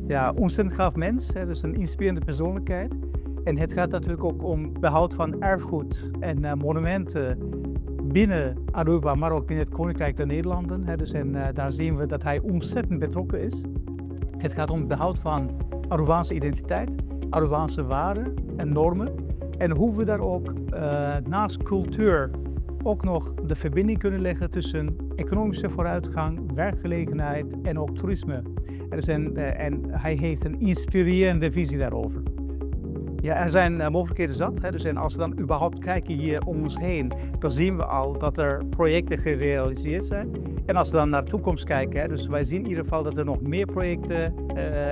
Ja, ontzettend gaaf mens, hè, dus een inspirerende persoonlijkheid. En het gaat natuurlijk ook om behoud van erfgoed en monumenten binnen Aruba, maar ook binnen het Koninkrijk der Nederlanden. Hè, dus daar zien we dat hij ontzettend betrokken is. Het gaat om het behoud van Arubaanse identiteit, Arubaanse waarden en normen. En hoe we daar ook naast cultuur ook nog de verbinding kunnen leggen tussen economische vooruitgang, werkgelegenheid en ook toerisme. En hij heeft een inspirerende visie daarover. Ja, er zijn mogelijkheden zat. Hè. Dus als we dan überhaupt kijken hier om ons heen, dan zien we al dat er projecten gerealiseerd zijn. En als we dan naar de toekomst kijken, hè, dus wij zien in ieder geval dat er nog meer projecten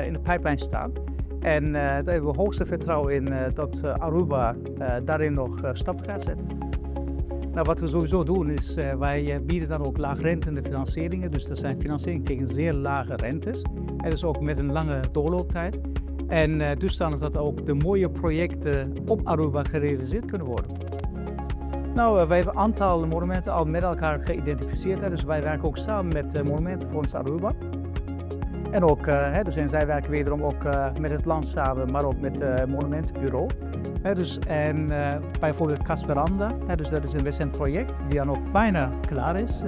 in de pijplijn staan. En daar hebben we hoogste vertrouwen in dat Aruba daarin nog stappen gaat zetten. Nou, wat we sowieso doen is, wij bieden dan ook laagrentende financieringen. Dus dat zijn financieringen tegen zeer lage rentes. En dus ook met een lange doorlooptijd. En dusdanig dat ook de mooie projecten op Aruba gerealiseerd kunnen worden. Nou, wij hebben een aantal monumenten al met elkaar geïdentificeerd. Hè. Dus wij werken ook samen met Monumentenfonds Aruba. En ook, en zij werken wederom ook met het land samen, maar ook met het Monumentenbureau. Bijvoorbeeld Cas Veranda, dus dat is een recent project die dan ook bijna klaar is.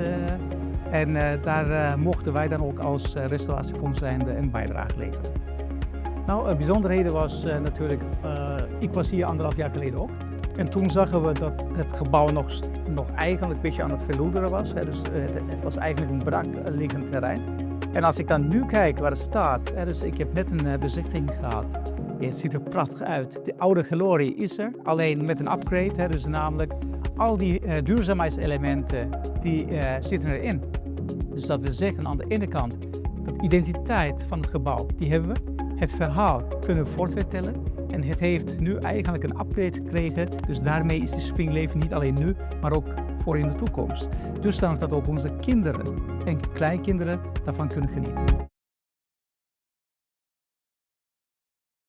Daar mochten wij dan ook als restauratiefonds zijnde een bijdrage leveren. Nou, bijzonderheden was natuurlijk, ik was hier 1,5 jaar geleden ook. En toen zagen we dat het gebouw nog eigenlijk een beetje aan het verloederen was. Hè, dus het was eigenlijk een brak liggend terrein. En als ik dan nu kijk waar het staat, dus ik heb net een bezichtiging gehad. Het ziet er prachtig uit. De oude glorie is er, alleen met een upgrade. Dus namelijk al die duurzaamheidselementen die zitten erin. Dus dat wil zeggen aan de ene kant, de identiteit van het gebouw, die hebben we. Het verhaal kunnen we voortvertellen. En het heeft nu eigenlijk een upgrade gekregen. Dus daarmee is de springleven niet alleen nu, maar ook voor in de toekomst. Dus dan dat ook onze kinderen en kleinkinderen daarvan kunnen genieten.